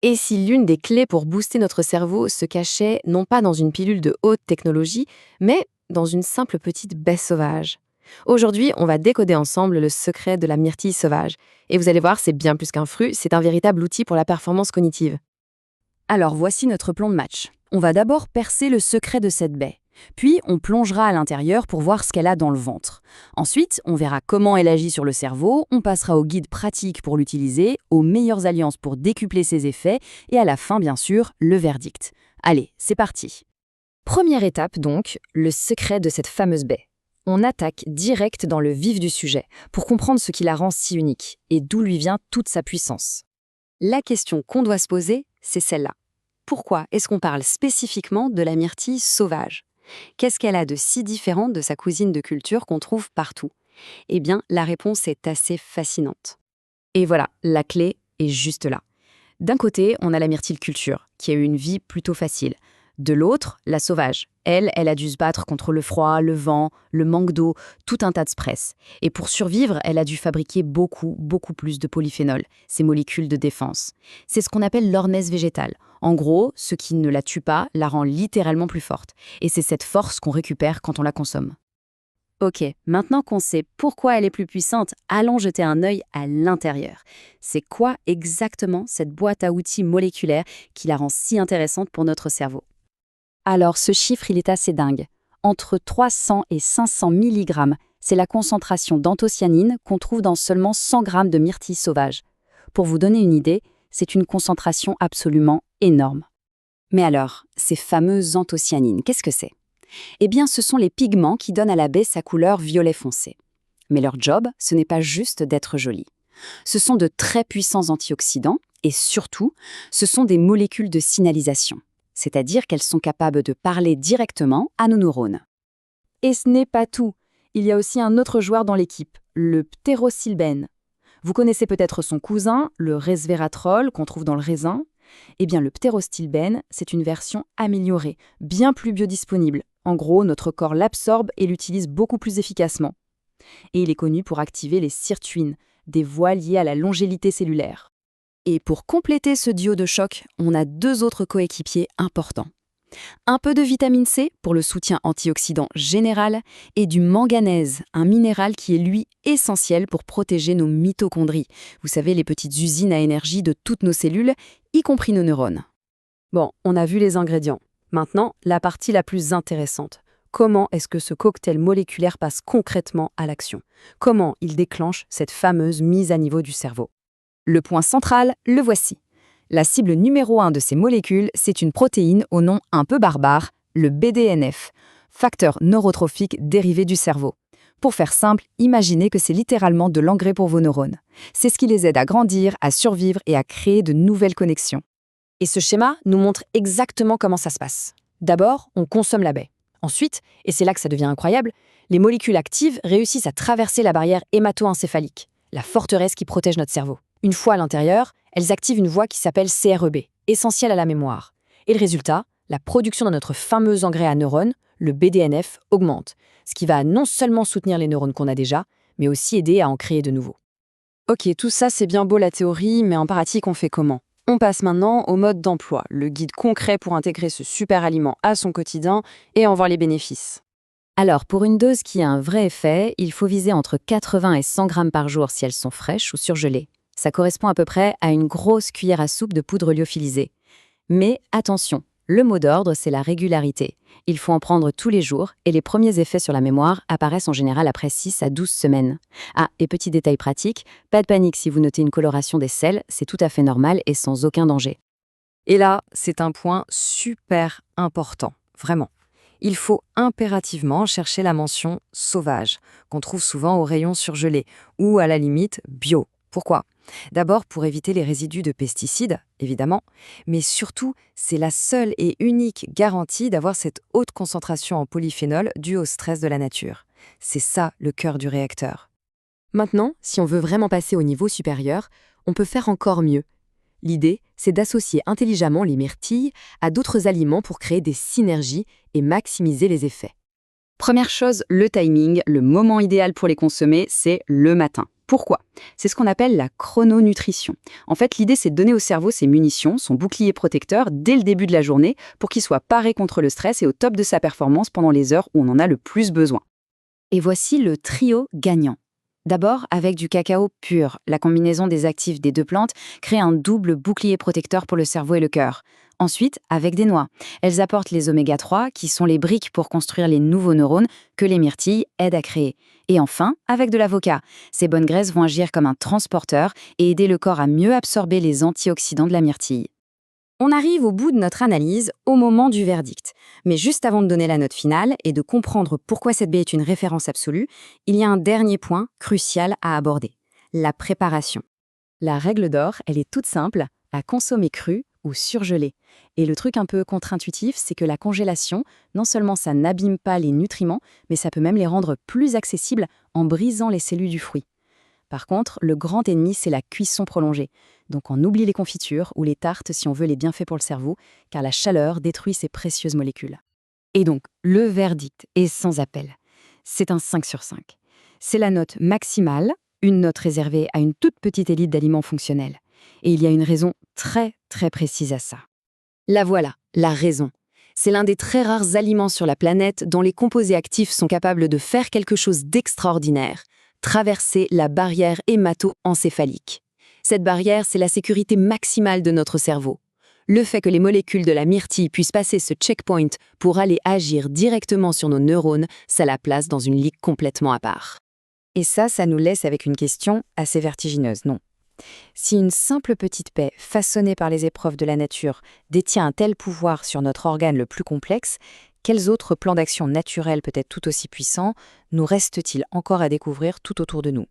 Et si l'une des clés pour booster notre cerveau se cachait non pas dans une pilule de haute technologie, mais dans une simple petite baie sauvage? Aujourd'hui, on va décoder ensemble le secret de la myrtille sauvage. Et vous allez voir, c'est bien plus qu'un fruit, c'est un véritable outil pour la performance cognitive. Alors voici notre plan de match. On va d'abord percer le secret de cette baie. Puis on plongera à l'intérieur pour voir ce qu'elle a dans le ventre. Ensuite, on verra comment elle agit sur le cerveau, on passera au guide pratique pour l'utiliser, aux meilleures alliances pour décupler ses effets, et à la fin, bien sûr, le verdict. Allez, c'est parti. Première étape donc, le secret de cette fameuse baie. On attaque direct dans le vif du sujet pour comprendre ce qui la rend si unique et d'où lui vient toute sa puissance. La question qu'on doit se poser, c'est celle-là. Pourquoi est-ce qu'on parle spécifiquement de la myrtille sauvage? Qu'est-ce qu'elle a de si différent de sa cousine de culture qu'on trouve partout? Eh bien, la réponse est assez fascinante. Et voilà, la clé est juste là. D'un côté, on a la myrtille culture, qui a eu une vie plutôt facile. De l'autre, la sauvage. Elle a dû se battre contre le froid, le vent, le manque d'eau, tout un tas de stress. Et pour survivre, elle a dû fabriquer beaucoup plus de polyphénol, ces molécules de défense. C'est ce qu'on appelle l'ornesse végétale. En gros, ce qui ne la tue pas la rend littéralement plus forte. Et c'est cette force qu'on récupère quand on la consomme. Ok, maintenant qu'on sait pourquoi elle est plus puissante, allons jeter un œil à l'intérieur. C'est quoi exactement cette boîte à outils moléculaire qui la rend si intéressante pour notre cerveau? Alors ce chiffre, il est assez dingue. Entre 300 et 500 mg, c'est la concentration d'anthocyanine qu'on trouve dans seulement 100 g de myrtille sauvage. Pour vous donner une idée, c'est une concentration absolument énorme. Mais alors, ces fameuses anthocyanines, qu'est-ce que c'est? Eh bien, ce sont les pigments qui donnent à la baie sa couleur violet foncé. Mais leur job, ce n'est pas juste d'être joli. Ce sont de très puissants antioxydants et surtout, ce sont des molécules de signalisation. C'est-à-dire qu'elles sont capables de parler directement à nos neurones. Et ce n'est pas tout. Il y a aussi un autre joueur dans l'équipe, le ptérosilbène. Vous connaissez peut-être son cousin, le resveratrol qu'on trouve dans le raisin. Eh bien, le ptérosilbène, c'est une version améliorée, bien plus biodisponible. En gros, notre corps l'absorbe et l'utilise beaucoup plus efficacement. Et il est connu pour activer les sirtuines, des voies liées à la longévité cellulaire. Et pour compléter ce duo de choc, on a deux autres coéquipiers importants. Un peu de vitamine C pour le soutien antioxydant général et du manganèse, un minéral qui est lui essentiel pour protéger nos mitochondries. Vous savez, les petites usines à énergie de toutes nos cellules, y compris nos neurones. Bon, on a vu les ingrédients. Maintenant, la partie la plus intéressante. Comment est-ce que ce cocktail moléculaire passe concrètement à l'action? Comment il déclenche cette fameuse mise à niveau du cerveau? Le point central, le voici. La cible numéro 1 de ces molécules, c'est une protéine au nom un peu barbare, le BDNF, facteur neurotrophique dérivé du cerveau. Pour faire simple, imaginez que c'est littéralement de l'engrais pour vos neurones. C'est ce qui les aide à grandir, à survivre et à créer de nouvelles connexions. Et ce schéma nous montre exactement comment ça se passe. D'abord, on consomme la baie. Ensuite, et c'est là que ça devient incroyable, les molécules actives réussissent à traverser la barrière hémato-encéphalique, la forteresse qui protège notre cerveau. Une fois à l'intérieur, elles activent une voie qui s'appelle CREB, essentielle à la mémoire. Et le résultat, la production de notre fameux engrais à neurones, le BDNF, augmente, ce qui va non seulement soutenir les neurones qu'on a déjà, mais aussi aider à en créer de nouveaux. Ok, tout ça c'est bien beau la théorie, mais en pratique on fait comment? On passe maintenant au mode d'emploi, le guide concret pour intégrer ce super aliment à son quotidien et en voir les bénéfices. Alors, pour une dose qui a un vrai effet, il faut viser entre 80 et 100 grammes par jour si elles sont fraîches ou surgelées. Ça correspond à peu près à une grosse cuillère à soupe de poudre lyophilisée. Mais attention, le mot d'ordre, c'est la régularité. Il faut en prendre tous les jours et les premiers effets sur la mémoire apparaissent en général après 6 à 12 semaines. Ah, et petit détail pratique, pas de panique si vous notez une coloration des selles, c'est tout à fait normal et sans aucun danger. Et là, c'est un point super important, vraiment. Il faut impérativement chercher la mention « sauvage » qu'on trouve souvent au rayon surgelé ou à la limite « bio ». Pourquoi ? D'abord pour éviter les résidus de pesticides, évidemment, mais surtout, c'est la seule et unique garantie d'avoir cette haute concentration en polyphénol due au stress de la nature. C'est ça le cœur du réacteur. Maintenant, si on veut vraiment passer au niveau supérieur, on peut faire encore mieux. L'idée, c'est d'associer intelligemment les myrtilles à d'autres aliments pour créer des synergies et maximiser les effets. Première chose, le timing, le moment idéal pour les consommer, c'est le matin. Pourquoi? C'est ce qu'on appelle la chrononutrition. En fait, l'idée, c'est de donner au cerveau ses munitions, son bouclier protecteur, dès le début de la journée, pour qu'il soit paré contre le stress et au top de sa performance pendant les heures où on en a le plus besoin. Et voici le trio gagnant. D'abord, avec du cacao pur, la combinaison des actifs des deux plantes crée un double bouclier protecteur pour le cerveau et le cœur. Ensuite, avec des noix. Elles apportent les oméga-3, qui sont les briques pour construire les nouveaux neurones que les myrtilles aident à créer. Et enfin, avec de l'avocat. Ces bonnes graisses vont agir comme un transporteur et aider le corps à mieux absorber les antioxydants de la myrtille. On arrive au bout de notre analyse, au moment du verdict. Mais juste avant de donner la note finale et de comprendre pourquoi cette baie est une référence absolue, il y a un dernier point crucial à aborder, la préparation. La règle d'or, elle est toute simple, à consommer cru ou surgelé. Et le truc un peu contre-intuitif, c'est que la congélation, non seulement ça n'abîme pas les nutriments, mais ça peut même les rendre plus accessibles en brisant les cellules du fruit. Par contre, le grand ennemi, c'est la cuisson prolongée. Donc on oublie les confitures ou les tartes si on veut les bienfaits pour le cerveau, car la chaleur détruit ces précieuses molécules. Et donc, le verdict est sans appel. C'est un 5 sur 5. C'est la note maximale, une note réservée à une toute petite élite d'aliments fonctionnels. Et il y a une raison très, très précise à ça. La voilà, la raison. C'est l'un des très rares aliments sur la planète dont les composés actifs sont capables de faire quelque chose d'extraordinaire, traverser la barrière hémato-encéphalique. Cette barrière, c'est la sécurité maximale de notre cerveau. Le fait que les molécules de la myrtille puissent passer ce checkpoint pour aller agir directement sur nos neurones, ça la place dans une ligue complètement à part. Et ça nous laisse avec une question assez vertigineuse, non? Si une simple petite baie façonnée par les épreuves de la nature détient un tel pouvoir sur notre organe le plus complexe, quels autres plans d'action naturels peut-être tout aussi puissants nous reste-t-il encore à découvrir tout autour de nous?